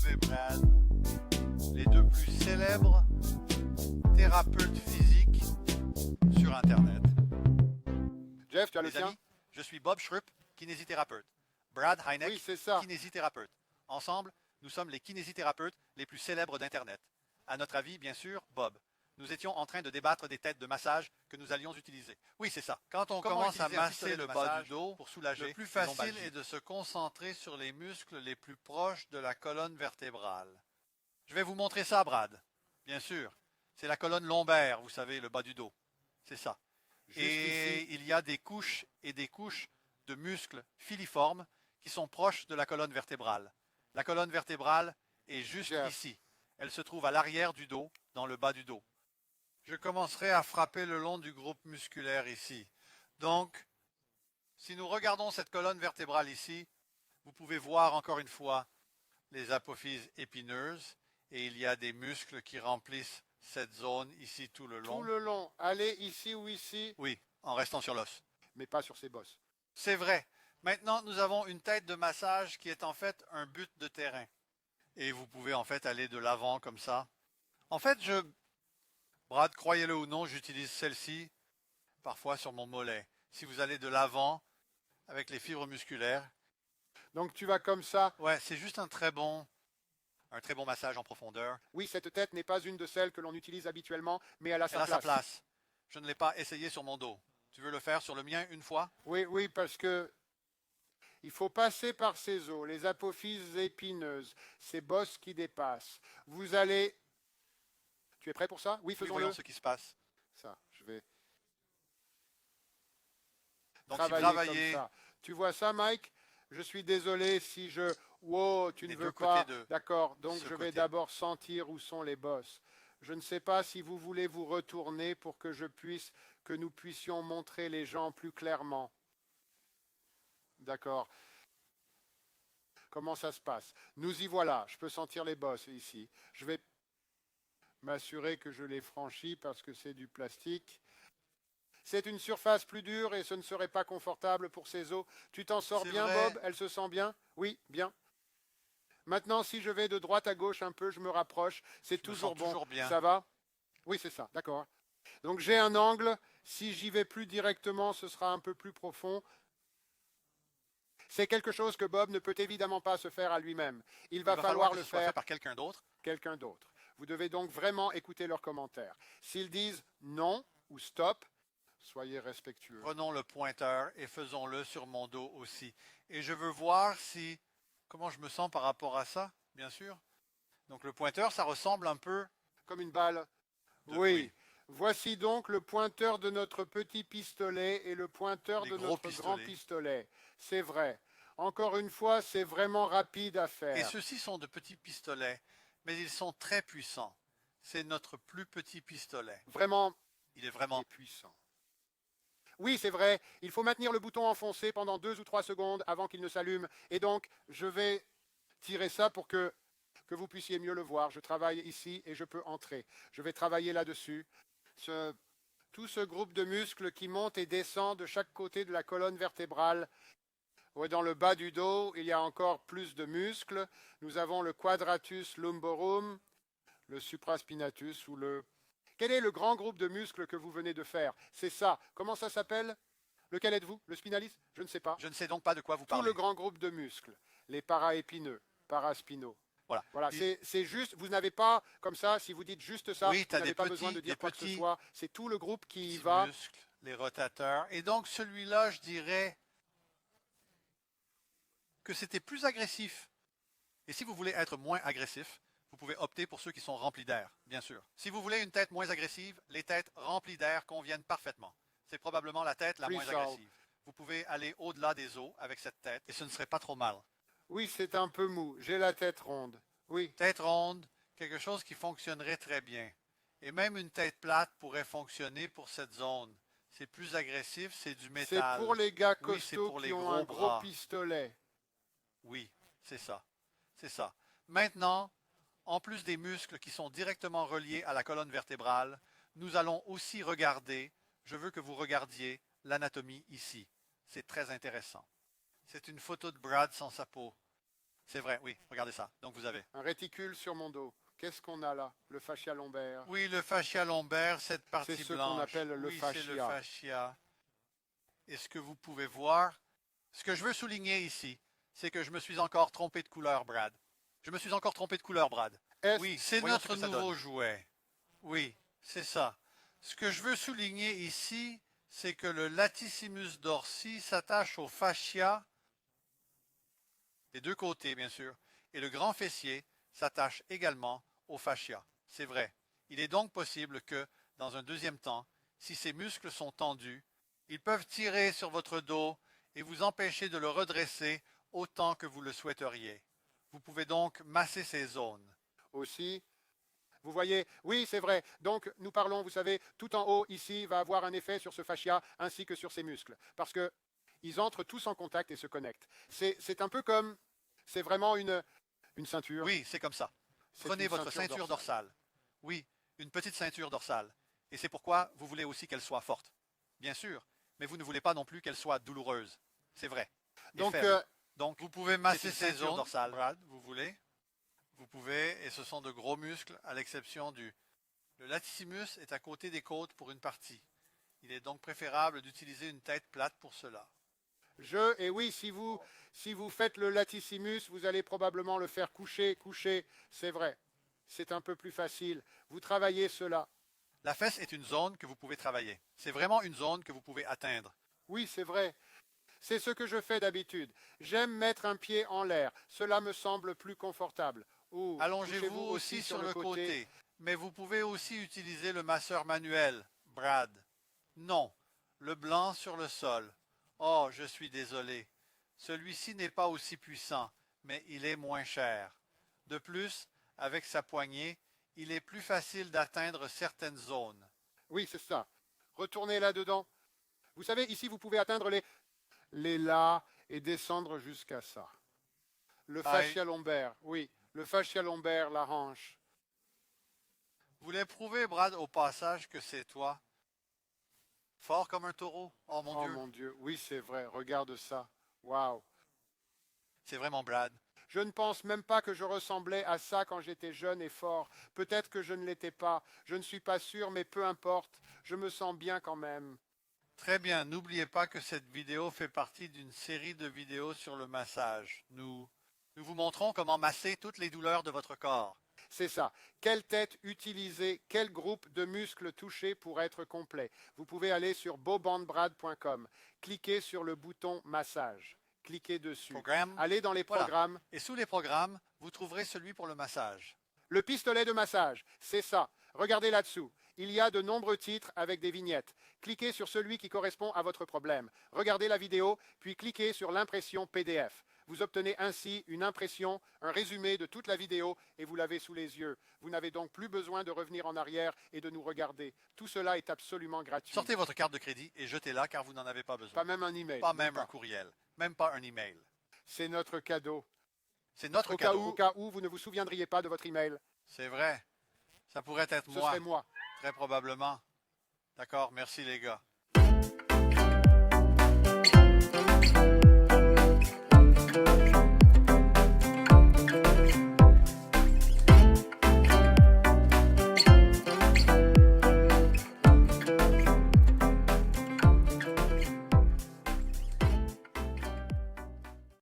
et Brad, les deux plus célèbres thérapeutes physiques sur Internet. Jeff, tu as le Les tien? amis, je suis Bob Schrupp, kinésithérapeute. Brad Heineck, Oui, c'est ça. kinésithérapeute. Ensemble, nous sommes les kinésithérapeutes les plus célèbres d'Internet. À notre avis, bien sûr, Bob. Nous étions en train de débattre des têtes de massage que nous allions utiliser. Oui, c'est ça. Quand on commence à masser le bas du dos pour soulager, le plus facile est de se concentrer sur les muscles les plus proches de la colonne vertébrale. Je vais vous montrer ça, Brad. Bien sûr. C'est la colonne lombaire, vous savez, le bas du dos. C'est ça. Juste Et ici. il y a des couches et des couches de muscles filiformes qui sont proches de la colonne vertébrale. La colonne vertébrale est juste Jeff. ici. Elle se trouve à l'arrière du dos, dans le bas du dos. Je commencerai à frapper le long du groupe musculaire ici. Donc, si nous regardons cette colonne vertébrale ici, vous pouvez voir encore une fois les apophyses épineuses et il y a des muscles qui remplissent cette zone ici tout le long. Tout le long. Allez ici ou ici, Oui, en restant sur l'os. mais pas sur ses bosses. C'est vrai. Maintenant, nous avons une tête de massage qui est en fait un but de terrain. Et vous pouvez en fait aller de l'avant comme ça. En fait, Brad, croyez-le ou non, j'utilise celle-ci parfois sur mon mollet. Si vous allez de l'avant avec les fibres musculaires, Donc tu vas comme ça. ouais, c'est juste un très bon massage en profondeur. Oui, cette tête n'est pas une de celles que l'on utilise habituellement, mais elle a Elle sa a sa place. place. Je ne l'ai pas essayé sur mon dos. Tu veux le faire sur le mien une fois? Oui, oui, parce que il faut passer par ces os, les apophyses épineuses, ces bosses qui dépassent. Vous allez. Tu es prêt pour ça? Oui, Oui, faisons-le. voyons ce qui se passe. Ça, je vais Donc si travailler comme ça. Tu vois ça, Mike? Je suis désolé si je. Wow, tu ne les veux deux pas. côtés de D'accord, donc ce je vais côté. d'abord sentir où sont les bosses. Je ne sais pas si vous voulez vous retourner pour que nous puissions montrer les gens plus clairement. D'accord. Comment ça se passe? Nous y voilà. Je peux sentir les bosses ici. Je vais m'assurer que je les franchis parce que c'est du plastique. C'est une surface plus dure et ce ne serait pas confortable pour ces os. Tu t'en sors C'est bien, vrai. Bob? Elle se sent bien? Oui, bien. Maintenant, si je vais de droite à gauche un peu, je me rapproche. C'est Je me toujours sens bon. toujours bien. Ça va? Oui, c'est ça. D'accord. Donc j'ai un angle. Si j'y vais plus directement, ce sera un peu plus profond. C'est quelque chose que Bob ne peut évidemment pas se faire à lui-même. Il va falloir que le ce soit faire fait par quelqu'un d'autre. quelqu'un d'autre. Vous devez donc vraiment écouter leurs commentaires. S'ils disent non ou stop, soyez respectueux. Prenons le pointeur et faisons-le sur mon dos aussi. Et je veux voir comment je me sens par rapport à ça, bien sûr. Donc le pointeur, ça ressemble un peu Comme une balle. de, Oui. Voici donc le pointeur de notre petit pistolet et le pointeur les de gros notre grand pistolets. pistolet. C'est vrai. Encore une fois, c'est vraiment rapide à Et faire. ceux-ci sont de petits pistolets, mais ils sont très puissants. C'est notre plus petit pistolet. Vraiment, Il est il vraiment est puissant. Oui, c'est vrai. Il faut maintenir le bouton enfoncé pendant 2 ou 3 secondes avant qu'il ne s'allume. Et donc, je vais tirer ça pour que vous puissiez mieux le voir. Je travaille ici et je peux entrer. Je vais travailler là-dessus. Tout ce groupe de muscles qui monte et descend de chaque côté de la colonne vertébrale. Ouais, dans le bas du dos, il y a encore plus de muscles. Nous avons le quadratus lumborum, le supraspinatus ou le... Quel est le grand groupe de muscles que vous venez de faire? C'est ça. Comment ça s'appelle? Lequel êtes-vous? Le spinalis? Je ne sais pas. Je ne sais donc pas de quoi vous Tout parlez. le grand groupe de muscles. Les paraépineux, paraspinaux. Voilà. Voilà, Puis- c'est juste, vous n'avez pas, comme ça, si vous dites juste ça, oui, tu vous as n'avez des pas besoin de petits, dire quoi que ce soit. C'est tout le groupe qui y petits va. muscles, les rotateurs. Et donc celui-là, je dirais que c'était plus agressif. Et si vous voulez être moins agressif, vous pouvez opter pour ceux qui sont remplis d'air, bien sûr. Si vous voulez une tête moins agressive, les têtes remplies d'air conviennent parfaitement. C'est probablement la tête la moins Freestyle. agressive. Vous pouvez aller au-delà des os avec cette tête et ce ne serait pas trop mal. Oui, c'est un peu mou. J'ai la tête ronde. Oui, Tête ronde, quelque chose qui fonctionnerait très bien. Et même une tête plate pourrait fonctionner pour cette zone. C'est plus agressif, c'est du c'est métal. pour les gars Oui, c'est costauds pour les qui ont gros un gros bras. pistolet. Oui, c'est ça. C'est ça. Maintenant, en plus des muscles qui sont directement reliés à la colonne vertébrale, nous allons aussi regarder, je veux que vous regardiez l'anatomie ici. C'est très intéressant. C'est une photo de Brad sans sa peau. C'est vrai, oui, regardez ça. Donc vous avez. Un réticule sur mon dos. Qu'est-ce qu'on a là? Le fascia lombaire. Oui, le fascia lombaire, cette partie C'est ce blanche. qu'on appelle le Oui, c'est le fascia. fascia. Et ce que vous pouvez voir, ce que je veux souligner ici, c'est que je me suis encore trompé de couleur, Brad. Je me suis encore trompé de couleur, Brad. Oui, c'est voyons notre ce que ça nouveau donne. jouet. Oui, c'est ça. Ce que je veux souligner ici, c'est que le latissimus dorsi s'attache au fascia des deux côtés, bien sûr, et le grand fessier s'attache également au fascia. C'est vrai. Il est donc possible que, dans un deuxième temps, si ces muscles sont tendus, ils peuvent tirer sur votre dos et vous empêcher de le redresser autant que vous le souhaiteriez. Vous pouvez donc masser ces zones. Aussi, vous voyez, oui, c'est vrai. Donc, nous parlons, vous savez, tout en haut, ici, va avoir un effet sur ce fascia ainsi que sur ces muscles. Parce que ils entrent tous en contact et se connectent. C'est un peu comme, c'est vraiment une ceinture. Oui, c'est comme ça. C'est Prenez une votre ceinture dorsale. Oui, une petite ceinture dorsale. Et c'est pourquoi vous voulez aussi qu'elle soit forte. Bien sûr, mais vous ne voulez pas non plus qu'elle soit douloureuse. C'est vrai. Et Donc, faible. Donc, vous pouvez masser une ces ceinture zones dorsale. Brad, vous voulez. Vous pouvez, et ce sont de gros muscles, à l'exception du... Le latissimus est à côté des côtes pour une partie. Il est donc préférable d'utiliser une tête plate pour cela. et oui, si vous faites le latissimus, vous allez probablement le faire coucher, c'est vrai. C'est un peu plus facile. Vous travaillez cela. La fesse est une zone que vous pouvez travailler. C'est vraiment une zone que vous pouvez atteindre. Oui, c'est vrai. C'est ce que je fais d'habitude. J'aime mettre un pied en l'air. Cela me semble plus confortable. Allongez-vous aussi sur le côté. Mais vous pouvez aussi utiliser le masseur manuel, Brad. Non, le blanc sur le sol. Oh, je suis désolé. Celui-ci n'est pas aussi puissant, mais il est moins cher. De plus, avec sa poignée, il est plus facile d'atteindre certaines zones. Oui, c'est ça. Retournez là-dedans. Vous savez, ici, vous pouvez atteindre les là et descendre jusqu'à ça. Le fascia lombaire, oui. Le fascia lombaire, la hanche. Vous voulez prouver, Brad, au passage que c'est toi? Fort comme un taureau. Oh mon Dieu. Mon Dieu, oui, c'est vrai. Regarde ça. Waouh. C'est vraiment Brad. Je ne pense même pas que je ressemblais à ça quand j'étais jeune et fort. Peut-être que je ne l'étais pas. Je ne suis pas sûr, mais peu importe. Je me sens bien quand même. Très bien, n'oubliez pas que cette vidéo fait partie d'une série de vidéos sur le massage. Nous vous montrons comment masser toutes les douleurs de votre corps. C'est ça. Quelle tête utiliser, quel groupe de muscles toucher pour être complet. Vous pouvez aller sur bobandbrad.com. Cliquez sur le bouton massage. Cliquez dessus. Programme. Allez dans les programmes. Voilà. Et sous les programmes, vous trouverez celui pour le massage. Le pistolet de massage, c'est ça. Regardez là-dessous. Il y a de nombreux titres avec des vignettes. Cliquez sur celui qui correspond à votre problème. Regardez la vidéo, puis cliquez sur l'impression PDF. Vous obtenez ainsi une impression, un résumé de toute la vidéo et vous l'avez sous les yeux. Vous n'avez donc plus besoin de revenir en arrière et de nous regarder. Tout cela est absolument gratuit. Sortez votre carte de crédit et jetez-la car vous n'en avez pas besoin. Pas même un email. Pas même un courriel. Même pas un email. C'est notre cadeau. C'est notre cadeau. Au cas où vous ne vous souviendriez pas de votre email. C'est vrai. Ça pourrait être Ce serait moi. Très probablement. D'accord, merci les gars.